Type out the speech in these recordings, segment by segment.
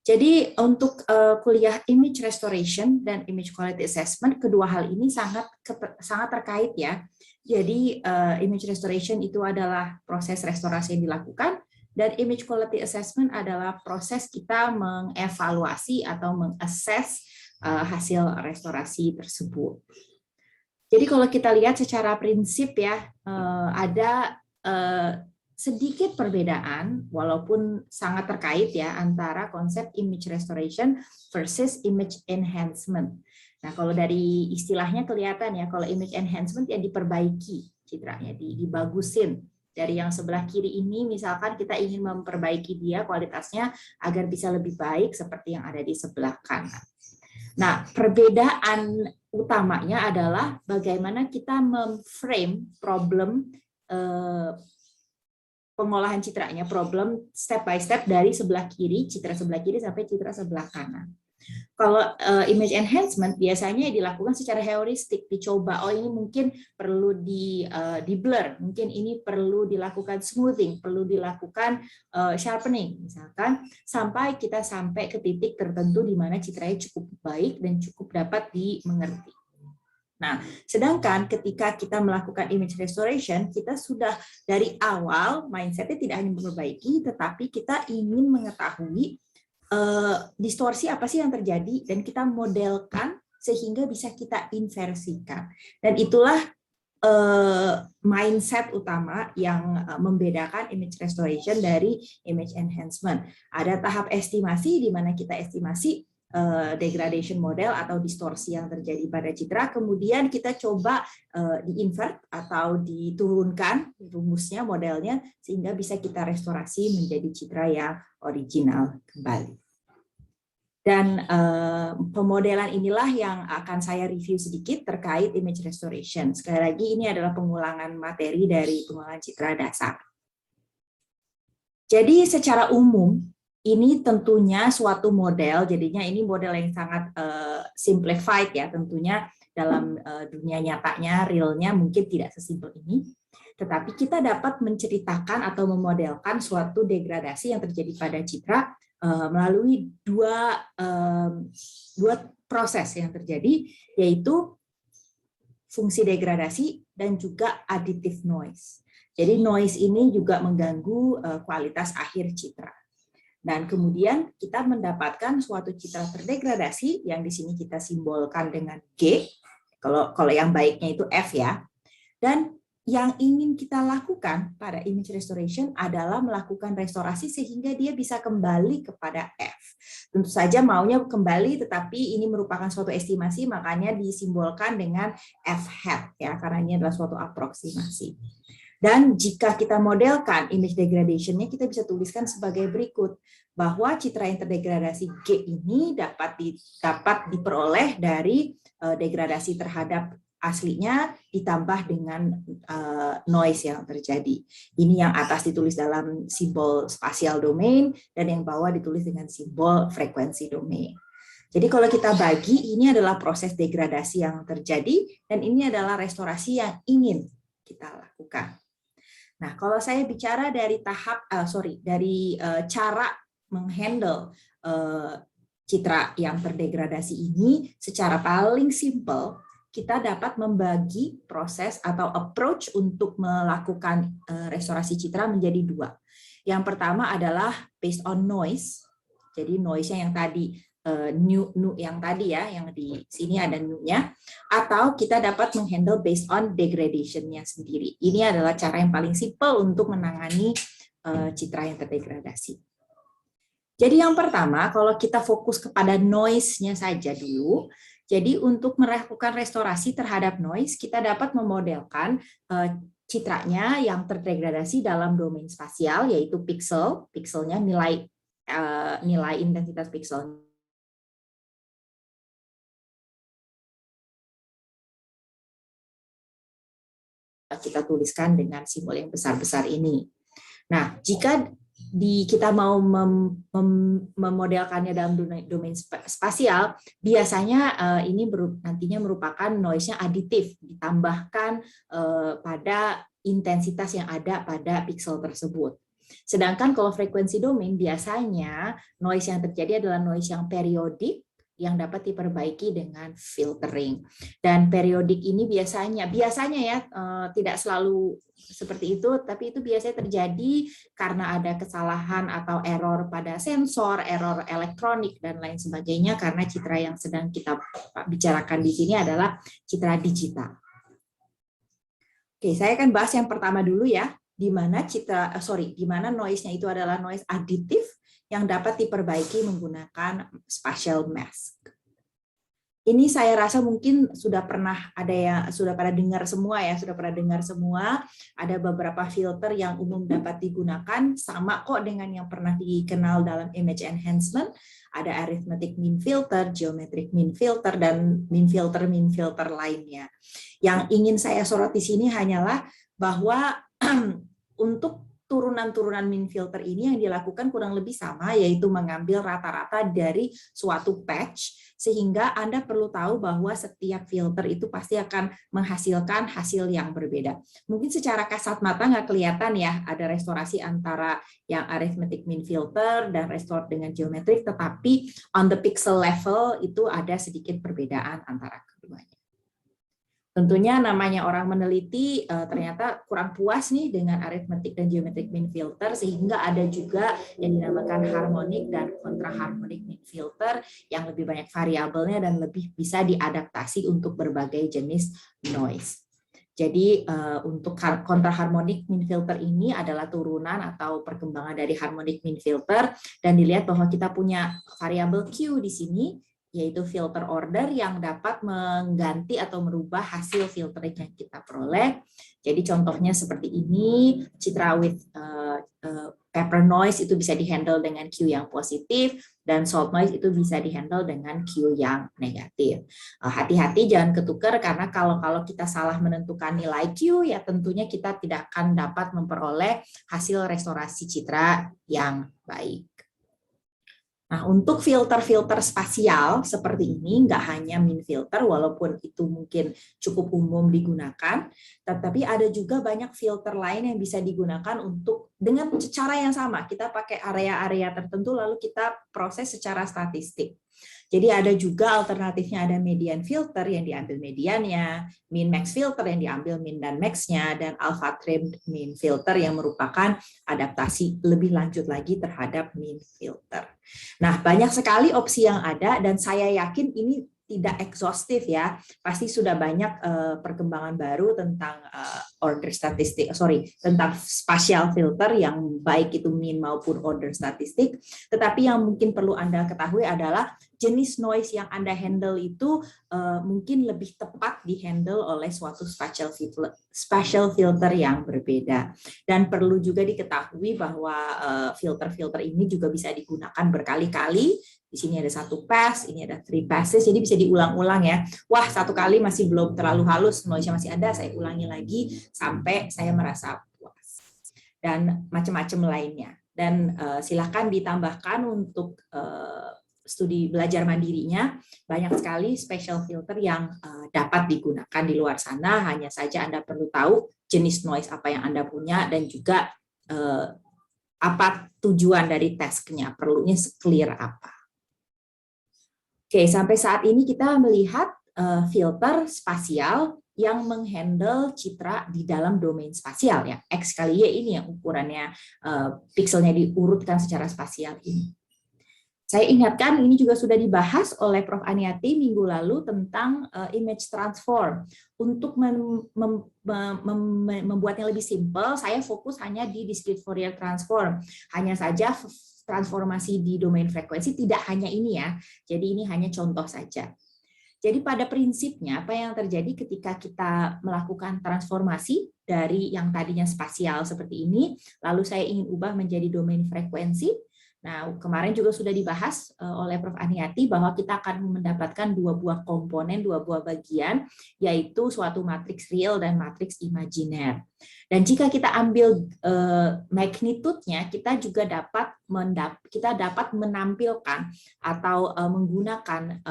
Jadi untuk kuliah image restoration dan image quality assessment, kedua hal ini sangat terkait ya. Jadi image restoration itu adalah proses restorasi yang dilakukan, dan image quality assessment adalah proses kita mengevaluasi atau mengakses hasil restorasi tersebut. Jadi kalau kita lihat secara prinsip ya, ada sedikit perbedaan walaupun sangat terkait ya antara konsep image restoration versus image enhancement. Nah, kalau dari istilahnya kelihatan ya, kalau image enhancement ya diperbaiki citranya, dibagusin. Dari yang sebelah kiri ini misalkan kita ingin memperbaiki dia kualitasnya agar bisa lebih baik seperti yang ada di sebelah kanan. Nah, perbedaan utamanya adalah bagaimana kita memframe problem pengolahan citranya, problem step by step dari sebelah kiri, citra sebelah kiri sampai citra sebelah kanan. Kalau image enhancement biasanya dilakukan secara heuristik, dicoba, oh ini mungkin perlu di blur, mungkin ini perlu dilakukan smoothing, perlu dilakukan sharpening, misalkan, sampai kita sampai ke titik tertentu di mana citranya cukup baik dan cukup dapat dimengerti. Nah, sedangkan ketika kita melakukan image restoration, kita sudah dari awal mindsetnya tidak hanya memperbaiki, tetapi kita ingin mengetahui distorsi apa sih yang terjadi dan kita modelkan sehingga bisa kita inversikan. Dan itulah mindset utama yang membedakan image restoration dari image enhancement. Ada tahap estimasi di mana kita estimasi degradation model atau distorsi yang terjadi pada citra, kemudian kita coba di-invert atau diturunkan rumusnya, modelnya, sehingga bisa kita restorasi menjadi citra yang original kembali. Dan pemodelan inilah yang akan saya review sedikit terkait image restoration. Sekali lagi, ini adalah pengulangan materi dari pengolahan citra dasar. Jadi secara umum, ini tentunya suatu model, jadinya ini model yang sangat simplified ya, tentunya dalam dunia nyatanya, realnya mungkin tidak sesimpel ini, tetapi kita dapat menceritakan atau memodelkan suatu degradasi yang terjadi pada citra melalui dua proses yang terjadi, yaitu fungsi degradasi dan juga additive noise. Jadi noise ini juga mengganggu kualitas akhir citra. Dan kemudian kita mendapatkan suatu citra terdegradasi yang di sini kita simbolkan dengan G, kalau yang baiknya itu F ya. Dan yang ingin kita lakukan pada image restoration adalah melakukan restorasi sehingga dia bisa kembali kepada F. Tentu saja maunya kembali, tetapi ini merupakan suatu estimasi, makanya disimbolkan dengan F hat ya, karena ini adalah suatu aproksimasi. Dan jika kita modelkan image degradation-nya, kita bisa tuliskan sebagai berikut, bahwa citra yang terdegradasi G ini dapat diperoleh dari degradasi terhadap aslinya ditambah dengan noise yang terjadi. Ini yang atas ditulis dalam simbol spatial domain, dan yang bawah ditulis dengan simbol frekuensi domain. Jadi kalau kita bagi, ini adalah proses degradasi yang terjadi, dan ini adalah restorasi yang ingin kita lakukan. Nah, kalau saya bicara dari cara menghandle citra yang terdegradasi ini, secara paling simple, kita dapat membagi proses atau approach untuk melakukan restorasi citra menjadi dua. Yang pertama adalah based on noise, jadi noise-nya yang tadi, nu yang tadi ya, yang di sini ada nu-nya, atau kita dapat menghandle based on degradation-nya sendiri. Ini adalah cara yang paling simple untuk menangani citra yang terdegradasi. Jadi yang pertama, kalau kita fokus kepada noise-nya saja dulu, jadi untuk melakukan restorasi terhadap noise, kita dapat memodelkan citranya yang terdegradasi dalam domain spasial, yaitu pixel, pixelnya nilai intensitas pixel. Kita tuliskan dengan simbol yang besar-besar ini. Nah, jika kita mau memodelkannya dalam domain spasial, biasanya ini nantinya merupakan noise-nya aditif, ditambahkan pada intensitas yang ada pada pixel tersebut. Sedangkan kalau frekuensi domain biasanya noise yang terjadi adalah noise yang periodik yang dapat diperbaiki dengan filtering. Dan periodik ini biasanya ya tidak selalu seperti itu, tapi itu biasanya terjadi karena ada kesalahan atau error pada sensor, error elektronik dan lain sebagainya, karena citra yang sedang kita bicarakan di sini adalah citra digital. Oke, saya akan bahas yang pertama dulu ya, di mana noise-nya itu adalah noise aditif yang dapat diperbaiki menggunakan spatial mask. Ini saya rasa mungkin sudah pernah dengar semua ya, ada beberapa filter yang umum dapat digunakan, sama kok dengan yang pernah dikenal dalam image enhancement, ada arithmetic mean filter, geometric mean filter, dan mean filter lainnya. Yang ingin saya sorot di sini hanyalah bahwa untuk turunan-turunan mean filter ini yang dilakukan kurang lebih sama, yaitu mengambil rata-rata dari suatu patch, sehingga Anda perlu tahu bahwa setiap filter itu pasti akan menghasilkan hasil yang berbeda. Mungkin secara kasat mata nggak kelihatan ya, ada restorasi antara yang arithmetic mean filter dan restore dengan geometrik, tetapi on the pixel level itu ada sedikit perbedaan antara keduanya. Tentunya namanya orang meneliti ternyata kurang puas nih dengan arithmetic dan geometric mean filter, sehingga ada juga yang dinamakan harmonic dan kontraharmonic mean filter yang lebih banyak variabelnya dan lebih bisa diadaptasi untuk berbagai jenis noise. Jadi untuk kontraharmonic mean filter ini adalah turunan atau perkembangan dari harmonic mean filter, dan dilihat bahwa kita punya variabel Q di sini, yaitu filter order yang dapat mengganti atau merubah hasil filtering yang kita peroleh. Jadi contohnya seperti ini, citra with paper noise itu bisa dihandle dengan Q yang positif, dan salt noise itu bisa dihandle dengan Q yang negatif. Hati-hati jangan ketukar, karena kalau kita salah menentukan nilai Q, ya tentunya kita tidak akan dapat memperoleh hasil restorasi citra yang baik. Nah, untuk filter-filter spasial seperti ini, nggak hanya mean filter, walaupun itu mungkin cukup umum digunakan, tetapi ada juga banyak filter lain yang bisa digunakan untuk dengan cara yang sama. Kita pakai area-area tertentu, lalu kita proses secara statistik. Jadi ada juga alternatifnya, ada median filter yang diambil mediannya, min max filter yang diambil min dan maxnya, dan alpha trimmed mean filter yang merupakan adaptasi lebih lanjut lagi terhadap mean filter. Nah, banyak sekali opsi yang ada, dan saya yakin ini tidak ekshaustif ya. Pasti sudah banyak perkembangan baru tentang tentang spatial filter yang baik itu mean maupun order statistik. Tetapi yang mungkin perlu Anda ketahui adalah jenis noise yang Anda handle itu mungkin lebih tepat di-handle oleh suatu spatial filter yang berbeda. Dan perlu juga diketahui bahwa filter-filter ini juga bisa digunakan berkali-kali. Di sini ada 1 pass, ini ada 3 passes, jadi bisa diulang-ulang ya. Wah, 1 kali masih belum terlalu halus, noise-nya masih ada, saya ulangi lagi sampai saya merasa puas. Dan macam-macam lainnya. Dan silakan ditambahkan untuk studi belajar mandirinya, banyak sekali special filter yang dapat digunakan di luar sana. Hanya saja Anda perlu tahu jenis noise apa yang Anda punya, dan juga apa tujuan dari task-nya, perlunya clear apa. Oke, sampai saat ini kita melihat filter spasial yang menghandle citra di dalam domain spasial ya. X kali Y ini yang ukurannya pixelnya diurutkan secara spasial ini. Saya ingatkan ini juga sudah dibahas oleh Prof. Aniati minggu lalu tentang image transform. Untuk membuatnya lebih simpel, saya fokus hanya di discrete Fourier transform. Hanya saja transformasi di domain frekuensi tidak hanya ini ya. Jadi ini hanya contoh saja. Jadi pada prinsipnya apa yang terjadi ketika kita melakukan transformasi dari yang tadinya spasial seperti ini, lalu saya ingin ubah menjadi domain frekuensi. Nah, kemarin juga sudah dibahas oleh Prof. Aniati bahwa kita akan mendapatkan 2 buah komponen, 2 buah bagian, yaitu suatu matriks real dan matriks imajiner. Dan jika kita ambil magnitude-nya, kita juga dapat menampilkan atau menggunakan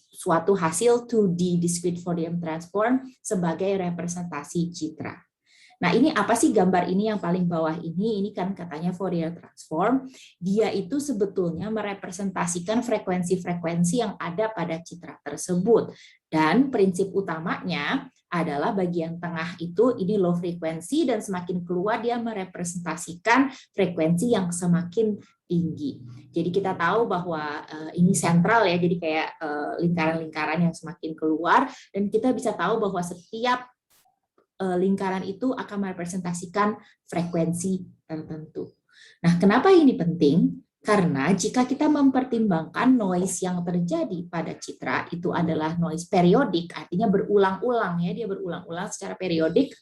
suatu hasil 2D discrete Fourier transform sebagai representasi citra. Nah, ini apa sih gambar ini yang paling bawah ini? Ini kan katanya Fourier transform. Dia itu sebetulnya merepresentasikan frekuensi-frekuensi yang ada pada citra tersebut. Dan prinsip utamanya adalah bagian tengah itu ini low frekuensi, dan semakin keluar dia merepresentasikan frekuensi yang semakin tinggi. Jadi kita tahu bahwa ini sentral ya, jadi kayak lingkaran-lingkaran yang semakin keluar, dan kita bisa tahu bahwa setiap lingkaran itu akan merepresentasikan frekuensi tertentu. Nah, kenapa ini penting? Karena jika kita mempertimbangkan noise yang terjadi pada citra itu adalah noise periodik, artinya berulang-ulang ya, dia berulang-ulang secara periodik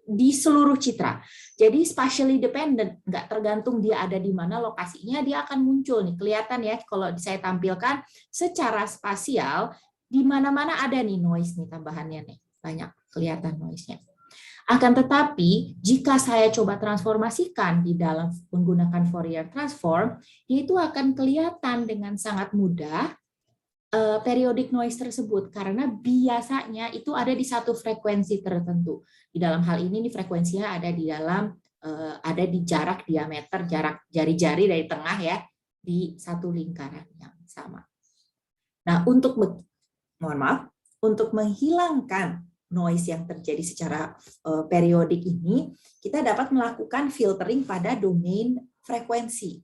di seluruh citra. Jadi spatially dependent, nggak tergantung dia ada di mana lokasinya, dia akan muncul nih, kelihatan ya kalau saya tampilkan secara spasial di mana-mana ada nih noise nih tambahannya nih, banyak kelihatan noise-nya. Akan tetapi, jika saya coba transformasikan di dalam menggunakan Fourier transform, itu akan kelihatan dengan sangat mudah periodic noise tersebut, karena biasanya itu ada di satu frekuensi tertentu. Di dalam hal ini, frekuensinya ada di dalam ada di jarak diameter, jarak jari-jari dari tengah ya, di satu lingkaran yang sama. Nah, untuk menghilangkan noise yang terjadi secara periodik ini, kita dapat melakukan filtering pada domain frekuensi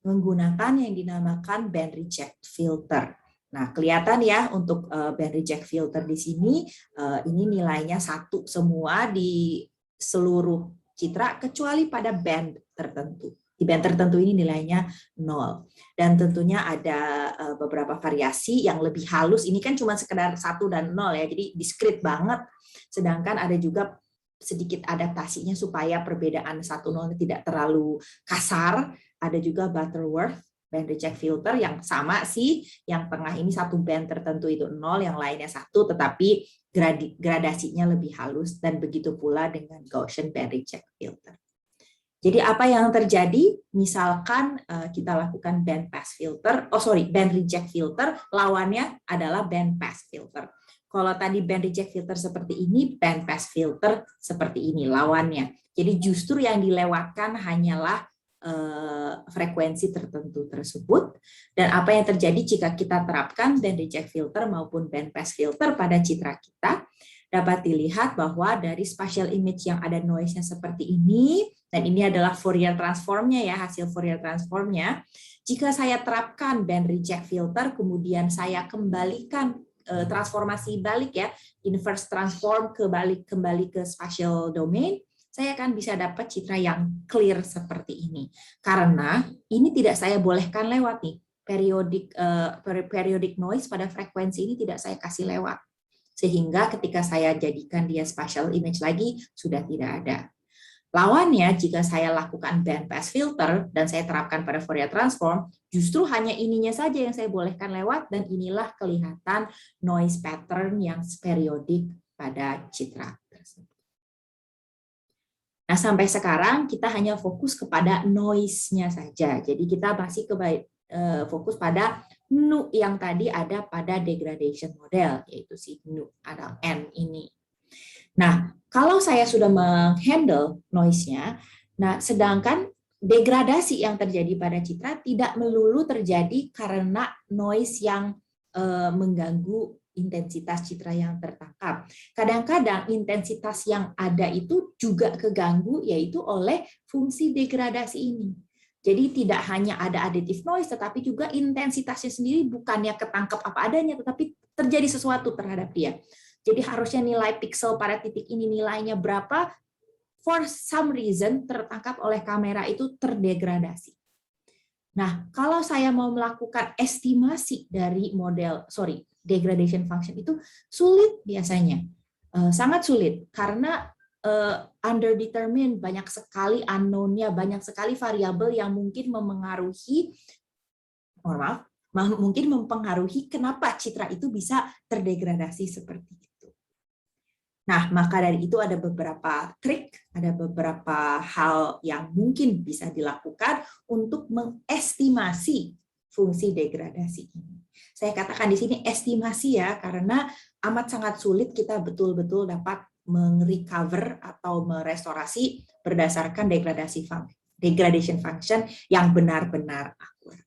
menggunakan yang dinamakan band reject filter. Nah, kelihatan ya untuk band reject filter di sini, ini nilainya 1 semua di seluruh citra kecuali pada band tertentu. Di band tertentu ini nilainya 0. Dan tentunya ada beberapa variasi yang lebih halus. Ini kan cuma sekedar 1 dan 0 ya, jadi diskrit banget. Sedangkan ada juga sedikit adaptasinya supaya perbedaan 1-0 tidak terlalu kasar. Ada juga Butterworth band reject filter yang sama sih. Yang tengah ini satu band tertentu itu 0, yang lainnya 1, tetapi gradasinya lebih halus, dan begitu pula dengan Gaussian band reject filter. Jadi apa yang terjadi? Misalkan kita lakukan band reject filter, lawannya adalah band pass filter. Kalau tadi band reject filter seperti ini, band pass filter seperti ini lawannya. Jadi justru yang dilewatkan hanyalah frekuensi tertentu tersebut. Dan apa yang terjadi jika kita terapkan band reject filter maupun band pass filter pada citra kita, dapat dilihat bahwa dari spatial image yang ada noise-nya seperti ini, dan ini adalah Fourier transform-nya ya, hasil Fourier transform-nya. Jika saya terapkan band reject filter, kemudian saya kembalikan transformasi balik ya, inverse transform kembali ke spatial domain, saya akan bisa dapat citra yang clear seperti ini. Karena ini tidak saya bolehkan lewat nih, periodic noise pada frekuensi ini tidak saya kasih lewat. Sehingga ketika saya jadikan dia spatial image lagi, sudah tidak ada. Lawannya, jika saya lakukan band pass filter dan saya terapkan pada Fourier transform, justru hanya ininya saja yang saya bolehkan lewat, dan inilah kelihatan noise pattern yang periodik pada citra tersebut. Nah, sampai sekarang kita hanya fokus kepada noise-nya saja. Jadi kita masih fokus pada nu yang tadi ada pada degradation model, yaitu si nu ada N ini. Nah, kalau saya sudah menghandle noise-nya, nah sedangkan degradasi yang terjadi pada citra tidak melulu terjadi karena noise yang mengganggu intensitas citra yang tertangkap. Kadang-kadang intensitas yang ada itu juga keganggu, yaitu oleh fungsi degradasi ini. Jadi tidak hanya ada additive noise, tetapi juga intensitasnya sendiri bukannya ketangkap apa adanya, tetapi terjadi sesuatu terhadap dia. Jadi harusnya nilai pixel pada titik ini nilainya berapa, for some reason tertangkap oleh kamera itu terdegradasi. Nah, kalau saya mau melakukan estimasi dari degradation function itu sulit biasanya. Sangat sulit, karena underdetermined, banyak sekali unknown-nya, banyak sekali variabel yang mungkin mempengaruhi kenapa citra itu bisa terdegradasi seperti itu. Nah, maka dari itu ada beberapa trik, ada beberapa hal yang mungkin bisa dilakukan untuk mengestimasi fungsi degradasi ini. Saya katakan di sini estimasi ya, karena amat sangat sulit kita betul-betul dapat merecover atau merestorasi berdasarkan degradation function yang benar-benar akurat.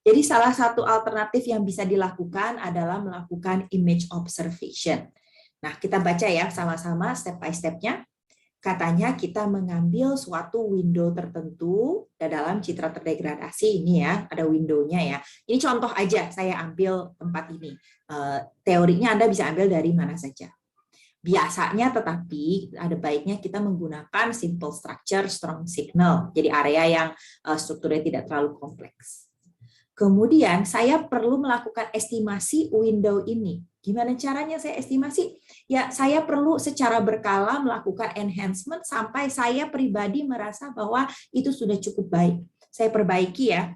Jadi salah satu alternatif yang bisa dilakukan adalah melakukan image observation. Nah, kita baca ya sama-sama step by step-nya. Katanya kita mengambil suatu window tertentu dalam citra terdegradasi ini ya, ada window-nya ya. Ini contoh aja, saya ambil tempat ini. Teorinya Anda bisa ambil dari mana saja. Biasanya tetapi ada baiknya kita menggunakan simple structure, strong signal. Jadi area yang strukturnya tidak terlalu kompleks. Kemudian saya perlu melakukan estimasi window ini. Gimana caranya saya estimasi? Ya, saya perlu secara berkala melakukan enhancement sampai saya pribadi merasa bahwa itu sudah cukup baik. Saya perbaiki ya,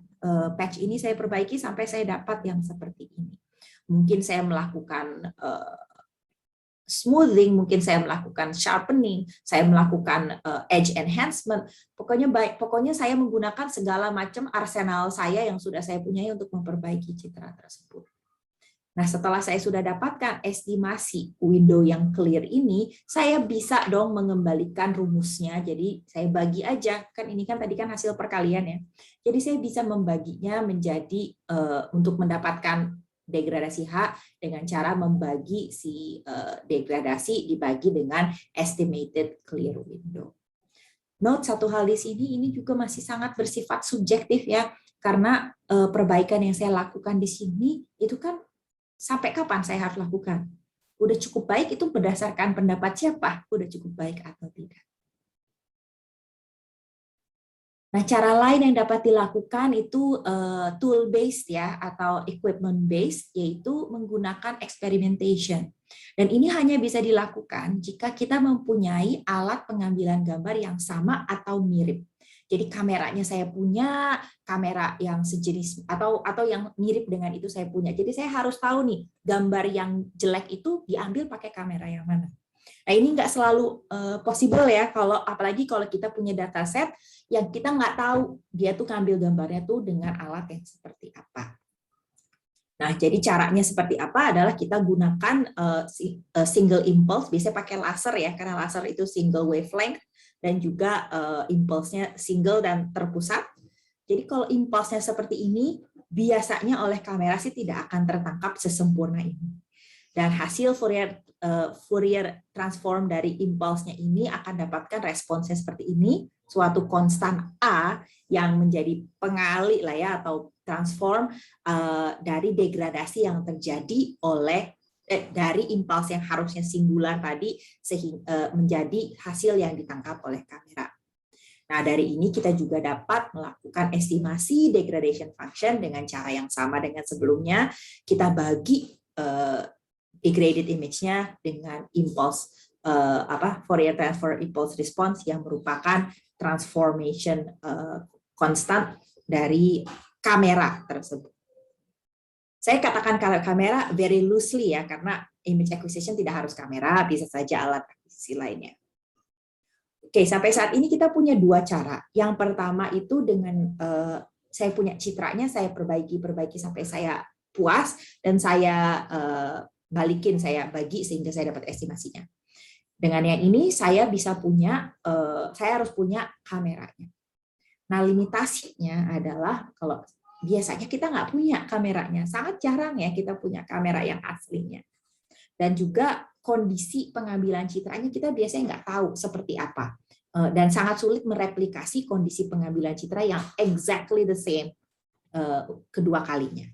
patch ini saya perbaiki sampai saya dapat yang seperti ini. Mungkin saya melakukan smoothing, mungkin saya melakukan sharpening, saya melakukan edge enhancement. Pokoknya saya menggunakan segala macam arsenal saya yang sudah saya punyai untuk memperbaiki citra tersebut. Nah, setelah saya sudah dapatkan estimasi window yang clear ini, saya bisa dong mengembalikan rumusnya. Jadi saya bagi aja, kan ini kan tadi kan hasil perkalian ya. Jadi saya bisa membaginya menjadi untuk mendapatkan degradasi H dengan cara membagi si degradasi dibagi dengan estimated clear window. Note satu hal di sini, ini juga masih sangat bersifat subjektif ya, karena perbaikan yang saya lakukan di sini itu kan sampai kapan saya harus lakukan? Udah cukup baik itu berdasarkan pendapat siapa? Udah cukup baik atau tidak? Nah, cara lain yang dapat dilakukan itu tool based ya atau equipment based, yaitu menggunakan experimentation. Dan ini hanya bisa dilakukan jika kita mempunyai alat pengambilan gambar yang sama atau mirip. Jadi kameranya saya punya, kamera yang sejenis atau yang mirip dengan itu saya punya. Jadi saya harus tahu nih, gambar yang jelek itu diambil pakai kamera yang mana. Nah, ini nggak selalu possible ya, apalagi kalau kita punya dataset yang kita nggak tahu dia tuh ngambil gambarnya tuh dengan alat yang seperti apa. Nah, jadi caranya seperti apa adalah kita gunakan single impulse, biasanya pakai laser ya, karena laser itu single wavelength, dan juga impulse-nya single dan terpusat. Jadi kalau impulse-nya seperti ini, biasanya oleh kamera sih tidak akan tertangkap sesempurna ini. Dan hasil Fourier transform dari impulse-nya ini akan dapatkan responsnya seperti ini, suatu konstan A yang menjadi pengali lah ya, atau transform dari degradasi yang terjadi oleh dari impuls yang harusnya singular tadi sehingga menjadi hasil yang ditangkap oleh kamera. Nah, dari ini kita juga dapat melakukan estimasi degradation function dengan cara yang sama dengan sebelumnya. Kita bagi degraded image-nya dengan impulse Fourier transform impulse response yang merupakan transformation constant dari kamera tersebut. Saya katakan kamera very loosely ya, karena image acquisition tidak harus kamera, bisa saja alat akuisisi lainnya. Oke, sampai saat ini kita punya dua cara. Yang pertama itu dengan saya punya citranya, saya perbaiki sampai saya puas, dan saya balikin, saya bagi sehingga saya dapat estimasinya. Dengan yang ini saya bisa punya, saya harus punya kameranya. Nah, limitasinya adalah kalau biasanya kita nggak punya kameranya, sangat jarang ya kita punya kamera yang aslinya. Dan juga kondisi pengambilan citranya kita biasanya nggak tahu seperti apa. Dan sangat sulit mereplikasi kondisi pengambilan citra yang exactly the same kedua kalinya.